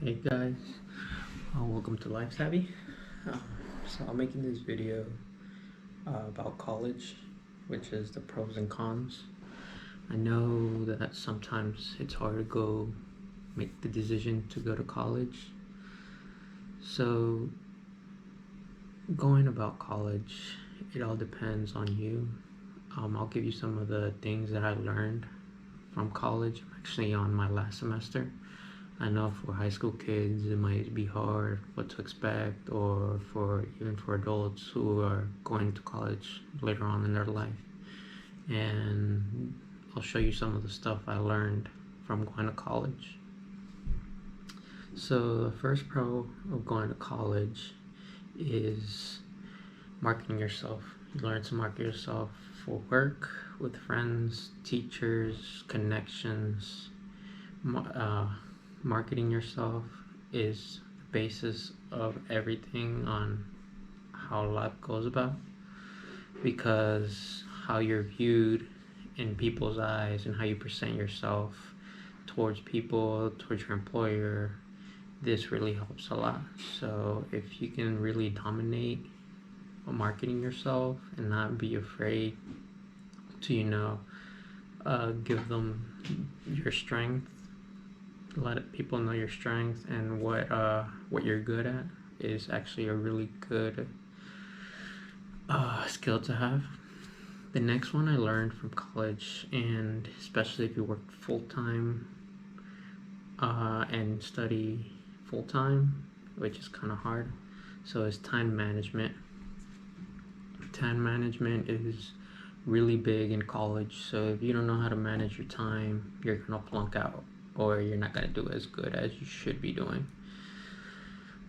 Hey guys, welcome to Life Savvy. So I'm making this video about college, which is the pros and cons. I know that sometimes it's hard to go make the decision to go to college. So going about college, it all depends on you. I'll give you some of the things that I learned from college. I'm actually on my last semester. I know for high school kids it might be hard what to expect, or even for adults who are going to college later on in their life. And I'll show you some of the stuff I learned from going to college. So the first pro of going to college is marketing yourself. You learn to market yourself for work, with friends, teachers, connections. Marketing yourself is the basis of everything on how life goes about, because how you're viewed in people's eyes and how you present yourself towards people, towards your employer, this really helps a lot. So if you can really dominate marketing yourself and not be afraid to give them your strength, let people know your strength and what you're good at, is actually a really good skill to have. The next one I learned from college, and especially if you work full-time and study full-time, which is kind of hard, so is time management. Time management is really big in college. So if you don't know how to manage your time, you're gonna flunk out, or you're not gonna do as good as you should be doing,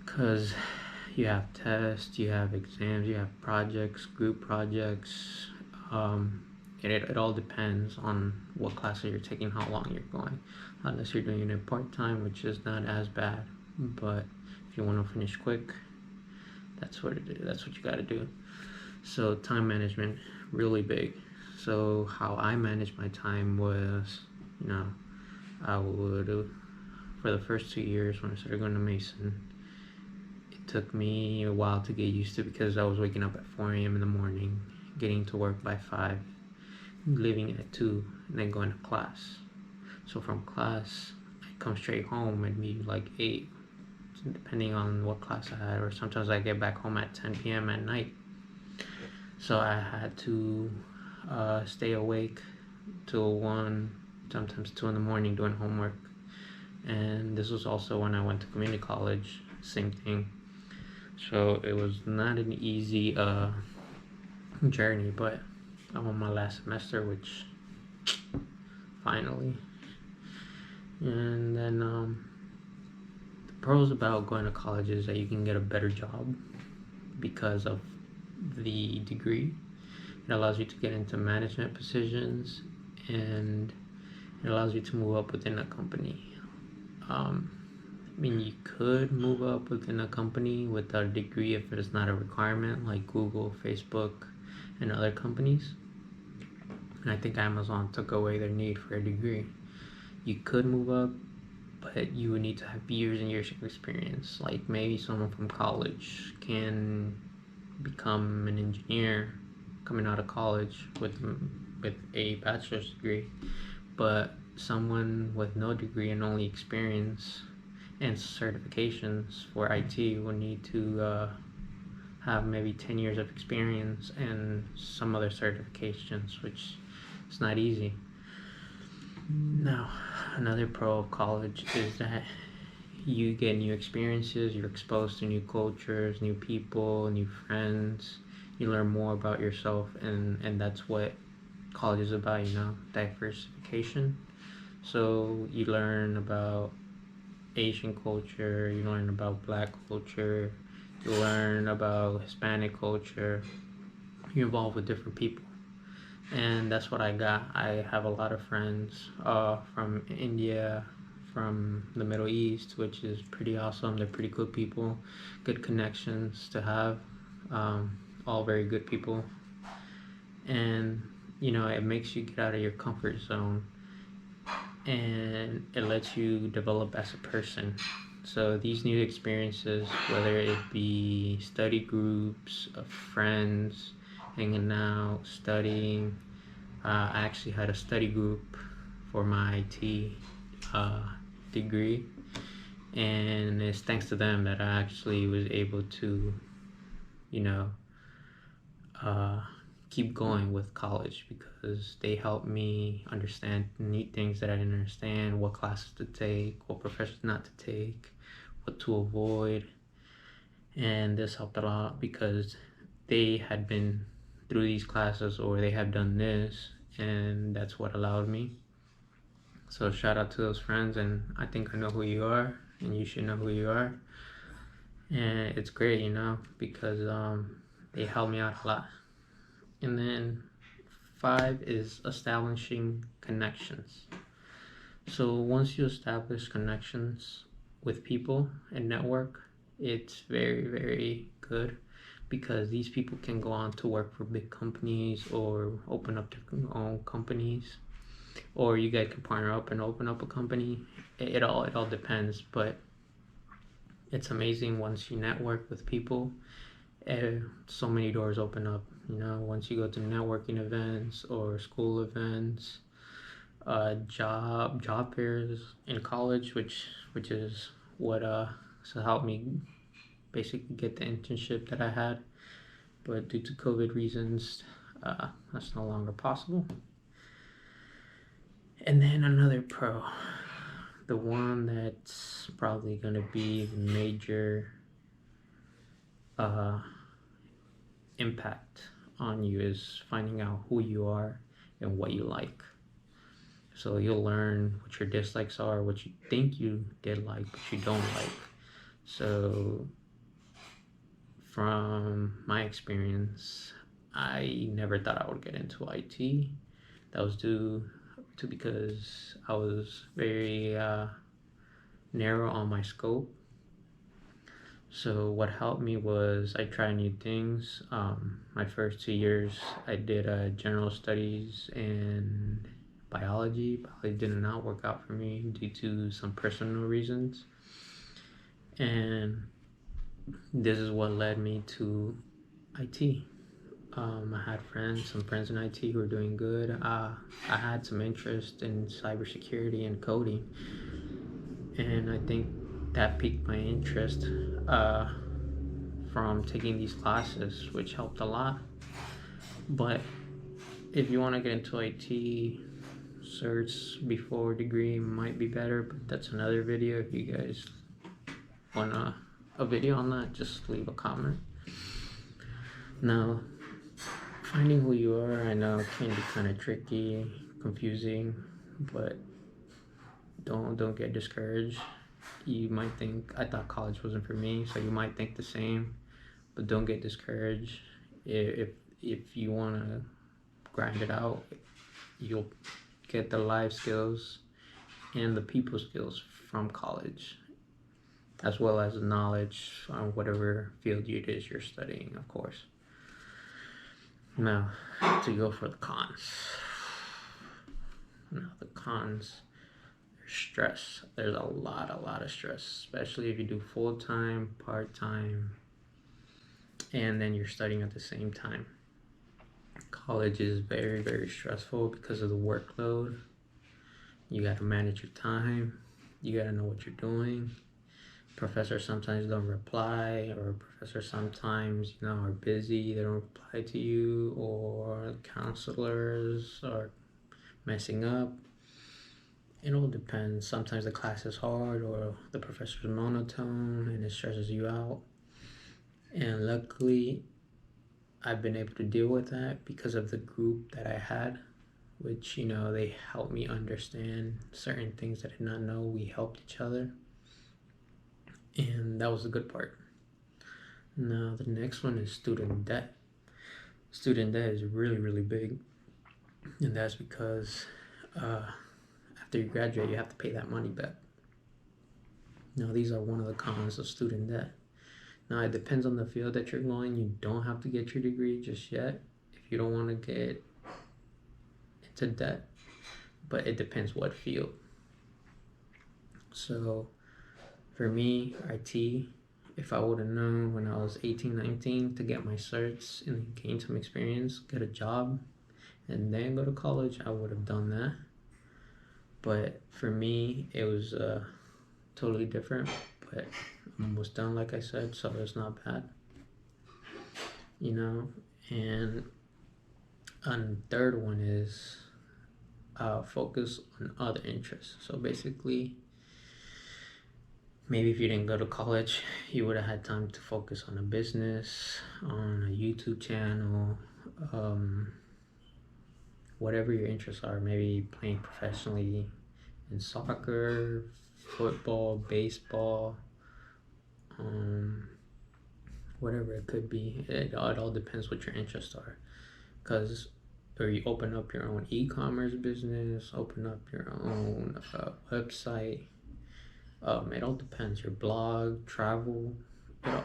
because you have tests, you have exams, you have projects, group projects. It all depends on what classes you're taking, how long you're going, unless you're doing it part-time, which is not as bad. But if you want to finish quick, that's what it is. That's what you got to do. So time management, really big. So how I managed my time was, I would, for the first 2 years when I started going to Mason, it took me a while to get used to, because I was waking up at 4 a.m. in the morning, getting to work by 5, leaving at 2, and then going to class. So from class, I'd come straight home and be like 8, depending on what class I had, or sometimes I get back home at 10 p.m. at night. So I had to stay awake till 1, sometimes 2 in the morning doing homework. And this was also when I went to community college, same thing. So it was not an easy journey, but I'm on my last semester, which finally. And then the pros about going to college is that you can get a better job because of the degree. It allows you to get into management positions, and it allows you to move up within a company. You could move up within a company without a degree if it is not a requirement, like Google, Facebook, and other companies. And I think Amazon took away their need for a degree. You could move up, but you would need to have years and years of experience. Like maybe someone from college can become an engineer coming out of college with a bachelor's degree, but someone with no degree and only experience and certifications for IT will need to have maybe 10 years of experience and some other certifications, which is not easy. Now, another pro of college is that you get new experiences, you're exposed to new cultures, new people, new friends. You learn more about yourself, and that's what college is about, diversification. So you learn about Asian culture, you learn about Black culture, you learn about Hispanic culture. You're involved with different people, and that's what I got. I have a lot of friends from India, from the Middle East, which is pretty awesome. They're pretty good people, good connections to have, all very good people. And it makes you get out of your comfort zone, and it lets you develop as a person. So these new experiences, whether it be study groups of friends, hanging out, studying, I actually had a study group for my IT degree, and it's thanks to them that I actually was able to, you know, uh, keep going with college, because they helped me understand neat things that I didn't understand, what classes to take, what professors not to take, what to avoid. And this helped a lot because they had been through these classes, or they had done this, and that's what allowed me. So shout out to those friends, and I think I know who you are, and you should know who you are. And it's great, because they helped me out a lot. And then 5 is establishing connections. So once you establish connections with people and network, it's very, very good, because these people can go on to work for big companies or open up their own companies, or you guys can partner up and open up a company. It all depends, but it's amazing once you network with people. So many doors open up. Once you go to networking events or school events, job fairs in college, which is what so helped me basically get the internship that I had, but due to COVID reasons, that's no longer possible. And then another pro, the one that's probably gonna be the major impact on you, is finding out who you are and what you like. So you'll learn what your dislikes are, what you think you did like but you don't like. So from my experience, I never thought I would get into IT. That was due to because I was very narrow on my scope. So what helped me was I tried new things. My first 2 years, I did general studies and biology. Biology did not work out for me due to some personal reasons. And this is what led me to IT. I had some friends in IT who were doing good. I had some interest in cybersecurity and coding, and I think that piqued my interest from taking these classes, which helped a lot. But if you want to get into IT, certs before degree might be better, but that's another video. If you guys want a video on that, just leave a comment. Now, finding who you are, I know it can be kind of tricky, confusing, but don't get discouraged. You might think, I thought college wasn't for me, so you might think the same, but don't get discouraged. If you want to grind it out, you'll get the life skills and the people skills from college, as well as the knowledge on whatever field it is you're studying, of course. Now, to go for the cons. Now, the cons, there's stress. There's a lot of stress, especially if you do full-time, part-time, and then you're studying at the same time. College is very, very stressful because of the workload. You got to manage your time. You got to know what you're doing. Professors sometimes don't reply, or professors sometimes, are busy. They don't reply to you, or counselors are messing up. It all depends. Sometimes the class is hard, or the professor's monotone and it stresses you out. And luckily, I've been able to deal with that because of the group that I had, which, they helped me understand certain things that I did not know. We helped each other. And that was the good part. Now, the next one is student debt. Student debt is really, really big. And that's because after you graduate, you have to pay that money back. Now, these are one of the cons of student debt. Now, it depends on the field that you're going. You don't have to get your degree just yet if you don't want to get into debt. But it depends what field. So, For me, IT, if I would have known when I was 18, 19 to get my certs and gain some experience, get a job, and then go to college, I would have done that. But for me, it was totally different. But I'm almost done, like I said, so it's not bad. You know, and third one is focus on other interests. So basically, maybe if you didn't go to college, you would have had time to focus on a business, on a YouTube channel, whatever your interests are. Maybe playing professionally in soccer, football, baseball, whatever it could be. It all depends what your interests are. Because, or you open up your own e-commerce business, open up your own website. It all depends. Your blog, travel.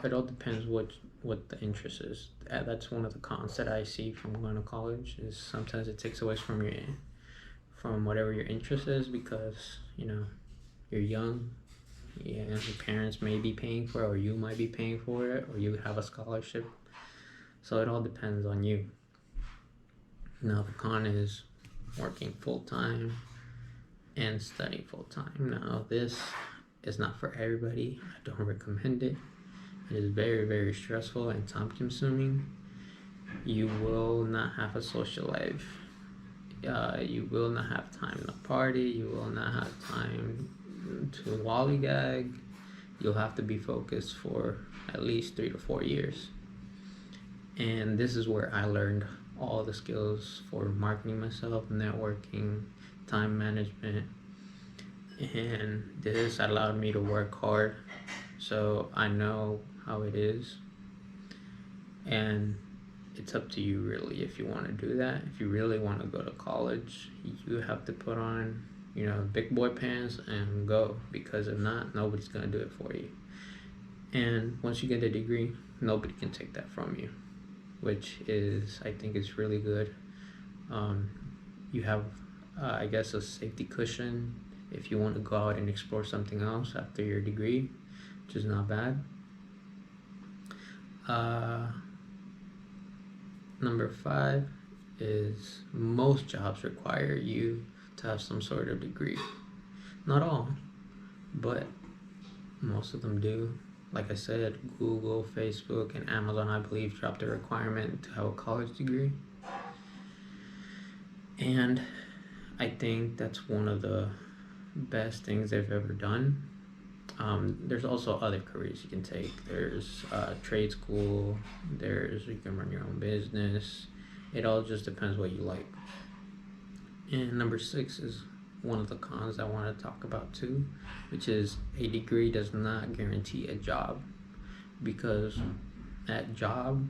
It all depends what the interest is. That's one of the cons that I see from going to college, is sometimes it takes away from whatever your interest is, because you're young. Yeah, your parents may be paying for it, or you might be paying for it, or you have a scholarship. So it all depends on you. Now the con is working full-time and studying full-time. Now this is not for everybody. I don't recommend it. It is very, very stressful and time-consuming. You will not have a social life. You will not have time to party. You will not have time to lollygag. You'll have to be focused for at least 3 to 4 years. And this is where I learned all the skills for marketing myself, networking, time management, and this allowed me to work hard, so I know how it is. And it's up to you really if you want to do that. If you really want to go to college, you have to put on big boy pants and go, because if not, nobody's gonna do it for you. And once you get a degree, nobody can take that from you, which is, I think, is really good. You have I guess a safety cushion if you want to go out and explore something else after your degree, which is not bad. Number 5 is most jobs require you to have some sort of degree. Not all, but most of them do. Like I said, Google, Facebook, and Amazon, I believe, dropped the requirement to have a college degree. And I think that's one of the best things they've ever done. There's also other careers you can take. There's trade school. You can run your own business. It all just depends what you like. And number 6 is one of the cons I want to talk about too, which is a degree does not guarantee a job, because that job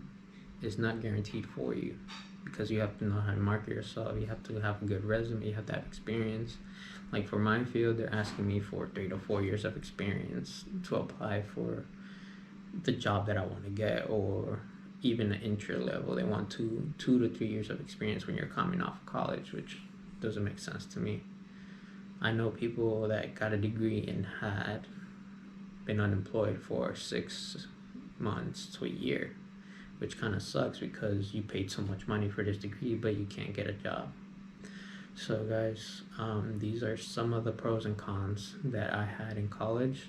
is not guaranteed for you, because you have to know how to market yourself. You have to have a good resume. You have to have experience. Like for my field, they're asking me for 3 to 4 years of experience to apply for the job that I want to get, or even the entry level. They want 2 to 3 years of experience when you're coming off of college, which doesn't make sense to me. I know people that got a degree and had been unemployed for 6 months to a year, which kind of sucks, because you paid so much money for this degree, but you can't get a job. So guys, these are some of the pros and cons that I had in college.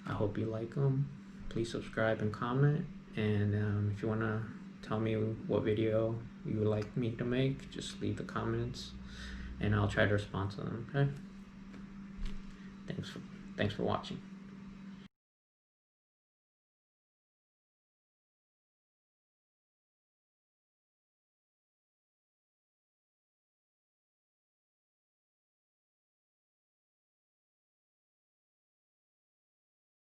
I hope you like them. Please subscribe and comment. And if you want to tell me what video you would like me to make, just leave the comments and I'll try to respond to them. Okay? Thanks for watching.